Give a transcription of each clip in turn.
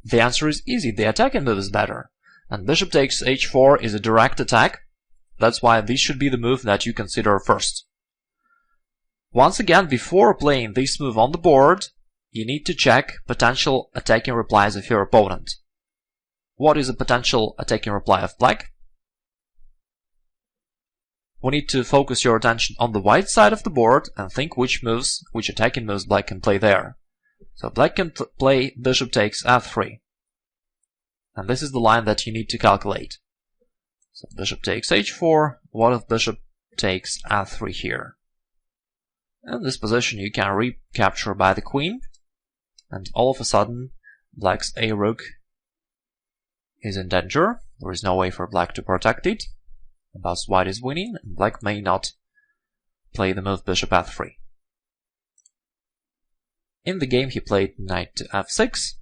The answer is easy, the attacking move is better. And bishop takes h4 is a direct attack. That's why this should be the move that you consider first. Once again, before playing this move on the board, you need to check potential attacking replies of your opponent. What is a potential attacking reply of black? We need to focus your attention on the white side of the board and think which attacking moves black can play there. So black can play bishop takes f3. And this is the line that you need to calculate. So bishop takes h4, what if bishop takes f3 here? In this position you can recapture by the queen, and all of a sudden black's a-rook is in danger. There is no way for black to protect it. Thus white is winning, and black may not play the move bishop f3. In the game he played knight to f6.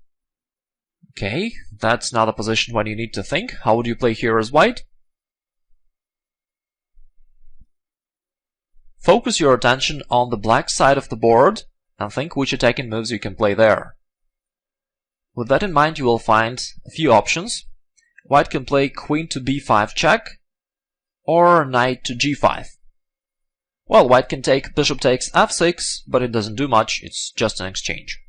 Okay, that's not a position when you need to think. How would you play here as white? Focus your attention on the black side of the board and think which attacking moves you can play there. With that in mind, you will find a few options. White can play queen to b5 check, or knight to g5. Well, white can take bishop takes f6, but it doesn't do much, it's just an exchange.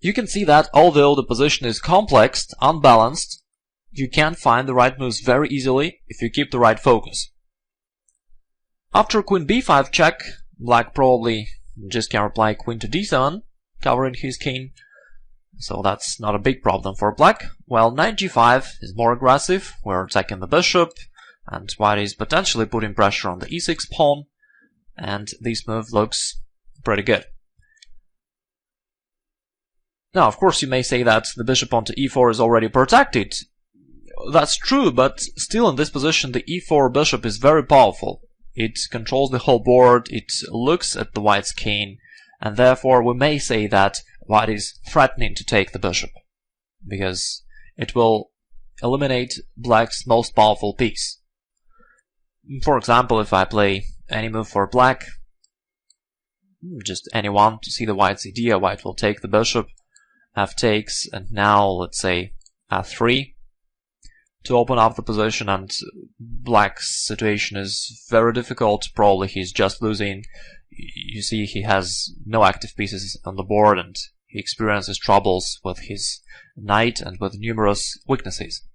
You can see that although the position is complex, unbalanced, you can find the right moves very easily if you keep the right focus. After queen b5 check, black probably just can reply queen to d7, covering his king. So that's not a big problem for black. While knight g5 is more aggressive, we're attacking the bishop, and white is potentially putting pressure on the e6 pawn, and this move looks pretty good. Now, of course, you may say that the bishop onto e4 is already protected. That's true, but still in this position the e4 bishop is very powerful. It controls the whole board, it looks at the white's king, and therefore we may say that white is threatening to take the bishop, because it will eliminate black's most powerful piece. For example, if I play any move for black, just any one to see the white's idea, white will take the bishop, f takes, and now let's say f3 to open up the position, and black's situation is very difficult. Probably he's just losing. You see he has no active pieces on the board, and he experiences troubles with his knight and with numerous weaknesses.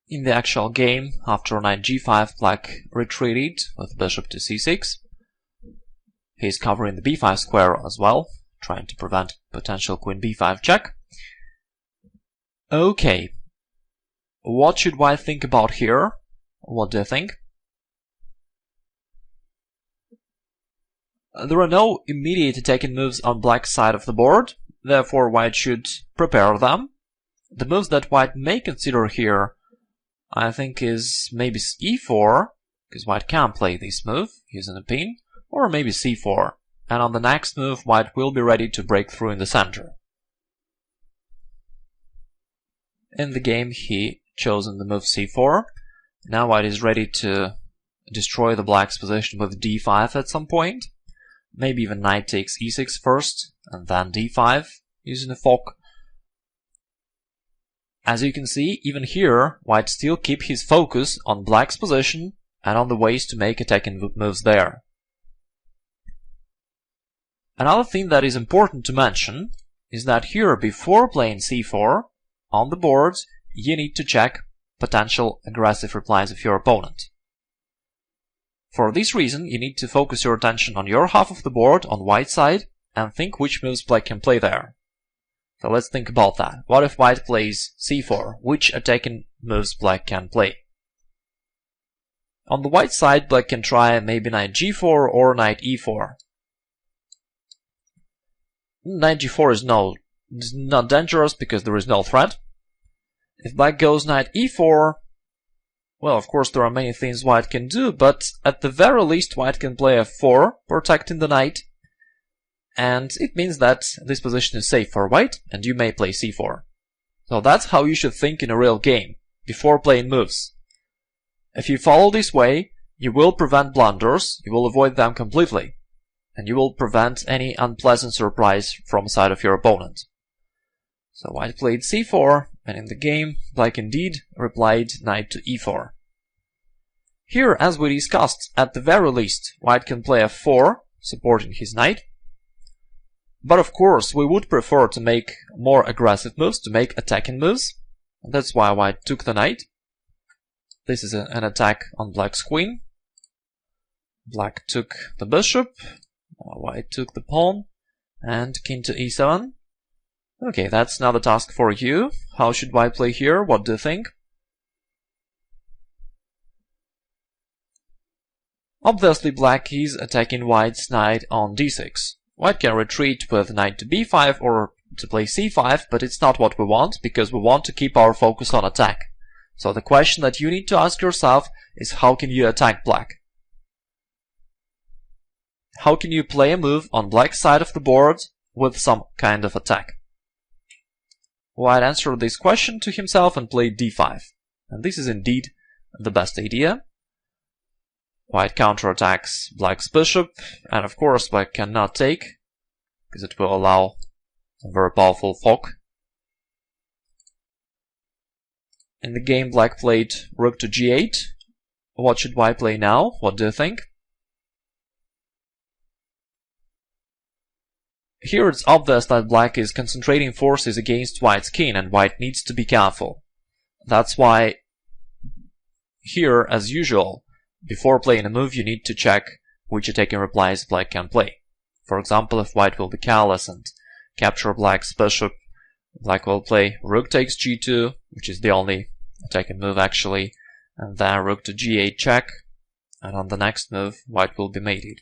In the actual game, after knight g5, black retreated with bishop to c6. He's covering the b5 square as well, trying to prevent potential queen b5 check. Okay, what should white think about here? What do you think? There are no immediate attacking moves on black's side of the board, therefore white should prepare them. The moves that white may consider here, I think, is maybe e4, because white can play this move using a pin, or maybe c4, and on the next move white will be ready to break through in the center. In the game he chosen the move c4. Now white is ready to destroy the black's position with d5 at some point. Maybe even knight takes e6 first, and then d5 using a fork. As you can see, even here, white still keep his focus on black's position and on the ways to make attacking moves there. Another thing that is important to mention is that here, before playing c4, on the board, you need to check potential aggressive replies of your opponent. For this reason, you need to focus your attention on your half of the board, on white side, and think which moves black can play there. So let's think about that. What if white plays c4? Which attacking moves black can play? On the white side, black can try maybe knight g4 or knight e4. Knight g4 is not dangerous because there is no threat. If black goes knight e4, well, of course there are many things white can do, but at the very least white can play f4, protecting the knight, and it means that this position is safe for white, and you may play c4. So that's how you should think in a real game, before playing moves. If you follow this way, you will prevent blunders, you will avoid them completely, and you will prevent any unpleasant surprise from the side of your opponent. So white played c4, and in the game, black indeed replied knight to e4. Here, as we discussed, at the very least, white can play f4, supporting his knight. But of course, we would prefer to make more aggressive moves, to make attacking moves. And that's why white took the knight. This is an attack on black's queen. Black took the bishop, white took the pawn, and king to e7. Okay, that's now the task for you. How should white play here? What do you think? Obviously, black is attacking white's knight on d6. White can retreat with knight to b5 or to play c5, but it's not what we want, because we want to keep our focus on attack. So the question that you need to ask yourself is, how can you attack black? How can you play a move on black's side of the board with some kind of attack? White answered this question to himself and played d5. And this is indeed the best idea. White counterattacks black's bishop, and of course black cannot take, because it will allow a very powerful fork. In the game, black played rook to g8. What should white play now? What do you think? Here it's obvious that black is concentrating forces against white's king, and white needs to be careful. That's why here, as usual, before playing a move, you need to check which attacking replies black can play. For example, if white will be careless and capture black's bishop, black will play rook takes g2, which is the only attacking move actually, and then rook to g8 check, and on the next move, white will be mated.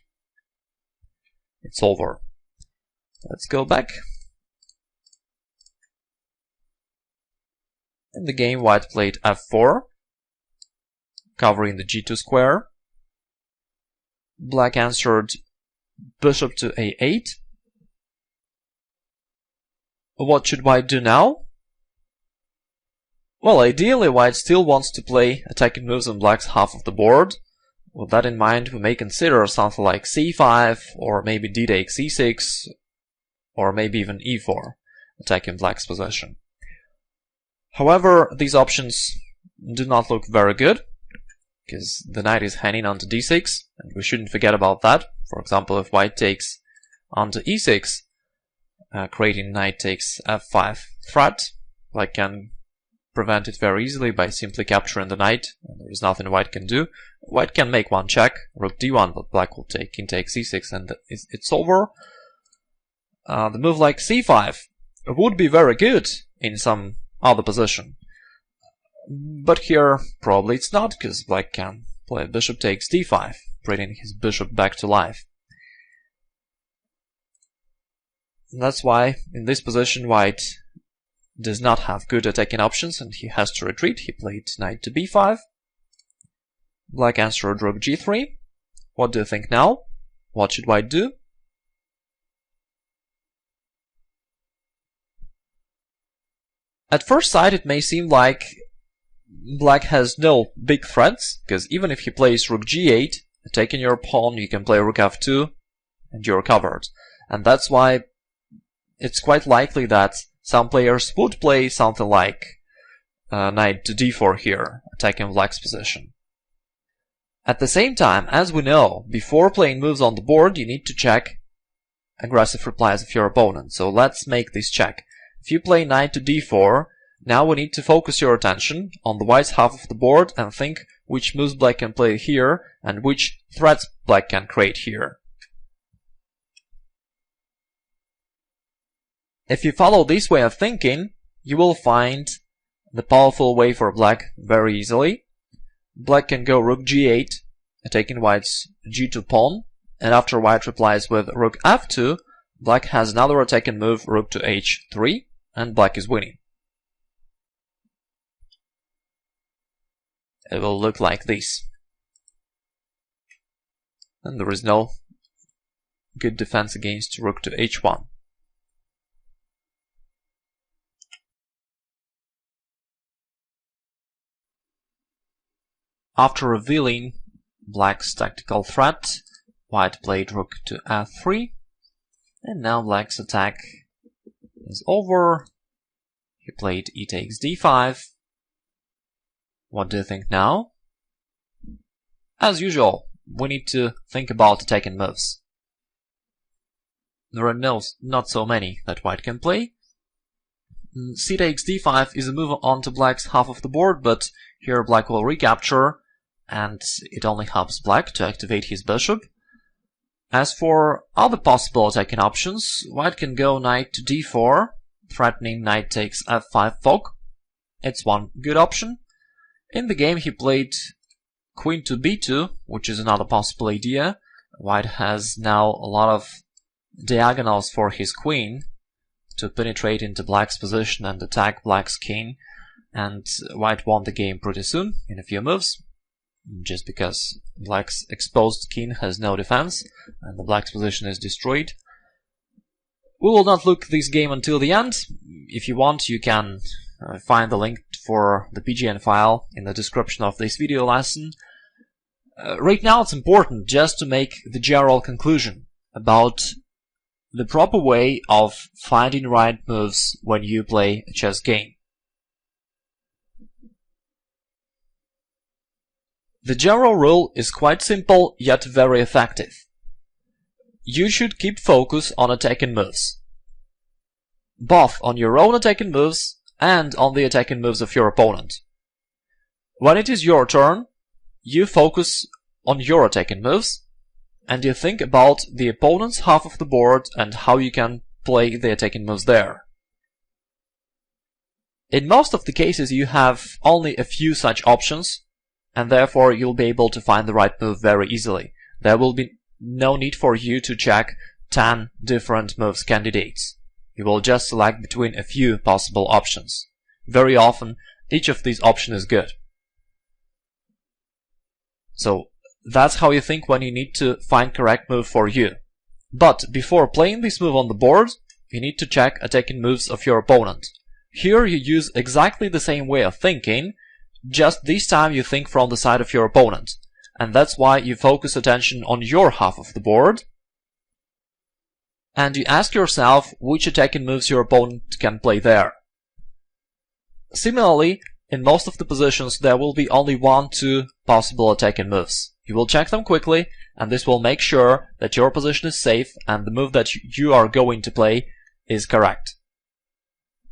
It's over. Let's go back. In the game, white played f4, covering the g2 square. Black answered bishop to a8. What should white do now? Well, ideally white still wants to play attacking moves on black's half of the board. With that in mind, we may consider something like c5, or maybe d takes e6, or maybe even e4, attacking black's possession. However, these options do not look very good, because the knight is hanging onto d6, and we shouldn't forget about that. For example, if white takes onto e6, creating knight takes f5 threat, black can prevent it very easily by simply capturing the knight, and there is nothing white can do. White can make one check, rook d1, but black will take king takes e6, and it's over. The move like c5 would be very good in some other position. But here, probably it's not, because black can play bishop takes d5, bringing his bishop back to life. And that's why, in this position, white does not have good attacking options, and he has to retreat. He played knight to b5. Black answered rook g3. What do you think now? What should white do? At first sight, it may seem like black has no big threats, because even if he plays rook g8, taking your pawn, you can play rook f2, and you're covered. And that's why it's quite likely that some players would play something like knight to d4 here, attacking black's position. At the same time, as we know, before playing moves on the board, you need to check aggressive replies of your opponent. So let's make this check. If you play knight to d4, now we need to focus your attention on the white's half of the board and think which moves black can play here and which threats black can create here. If you follow this way of thinking, you will find the powerful way for black very easily. Black can go rook g8, taking white's g2 pawn, and after white replies with rook f2, black has another attacking move, rook to h3, and black is winning. It will look like this. And there is no good defense against rook to h1. After revealing Black's tactical threat. White played rook to f3. And now Black's attack is over. He played e takes d5. What do you think now? As usual, we need to think about attacking moves. There are not so many that White can play. C takes d5 is a move onto Black's half of the board, but here Black will recapture, and it only helps Black to activate his bishop. As for other possible attacking options, White can go knight to d4, threatening knight takes f5 fork. It's one good option. In the game he played queen to b2, which is another possible idea. White has now a lot of diagonals for his queen to penetrate into Black's position and attack Black's king, and White won the game pretty soon, in a few moves, just because Black's exposed king has no defense and the Black's position is destroyed. We will not look this game until the end. If you want, you can find the link for the PGN file in the description of this video lesson. Right now it's important just to make the general conclusion about the proper way of finding right moves when you play a chess game. The general rule is quite simple yet very effective. You should keep focus on attacking moves, both on your own attacking moves and on the attacking moves of your opponent. When it is your turn, you focus on your attacking moves, and you think about the opponent's half of the board and how you can play the attacking moves there. In most of the cases you have only a few such options, and therefore you'll be able to find the right move very easily. There will be no need for you to check 10 different moves candidates. You will just select between a few possible options. Very often, each of these options is good. So, that's how you think when you need to find correct move for you. But before playing this move on the board, you need to check attacking moves of your opponent. Here you use exactly the same way of thinking, just this time you think from the side of your opponent. And that's why you focus attention on your half of the board, and you ask yourself which attacking moves your opponent can play there. Similarly, in most of the positions there will be only 1-2 possible attacking moves. You will check them quickly, and this will make sure that your position is safe and the move that you are going to play is correct.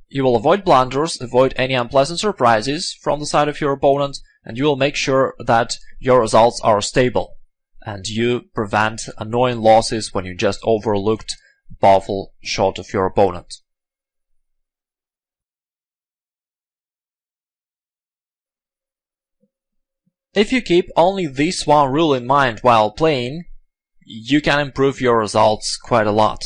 You will avoid blunders, avoid any unpleasant surprises from the side of your opponent, and you will make sure that your results are stable, and you prevent annoying losses when you just overlooked a powerful shot of your opponent. If you keep only this one rule in mind while playing, you can improve your results quite a lot.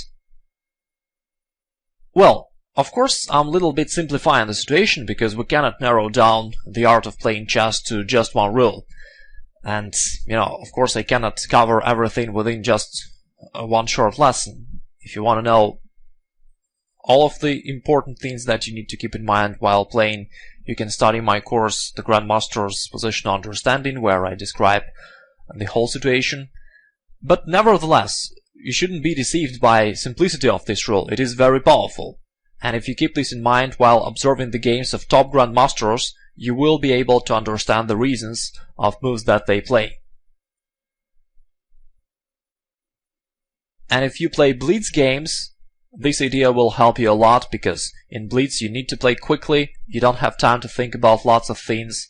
Well, of course, I'm a little bit simplifying the situation because we cannot narrow down the art of playing chess to just one rule. And, of course I cannot cover everything within just one short lesson. If you want to know all of the important things that you need to keep in mind while playing, you can study my course, The Grandmaster's Positional Understanding, where I describe the whole situation. But nevertheless, you shouldn't be deceived by simplicity of this rule. It is very powerful. And if you keep this in mind while observing the games of top grandmasters, you will be able to understand the reasons of moves that they play. And if you play blitz games, this idea will help you a lot, because in blitz you need to play quickly, you don't have time to think about lots of things,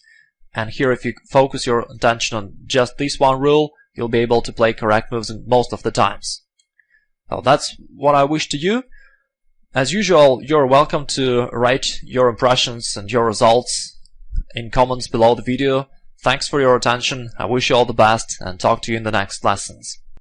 and here if you focus your attention on just this one rule, you'll be able to play correct moves most of the times. Well, that's what I wish to you. As usual, you're welcome to write your impressions and your results in comments below the video. Thanks for your attention, I wish you all the best, and talk to you in the next lessons.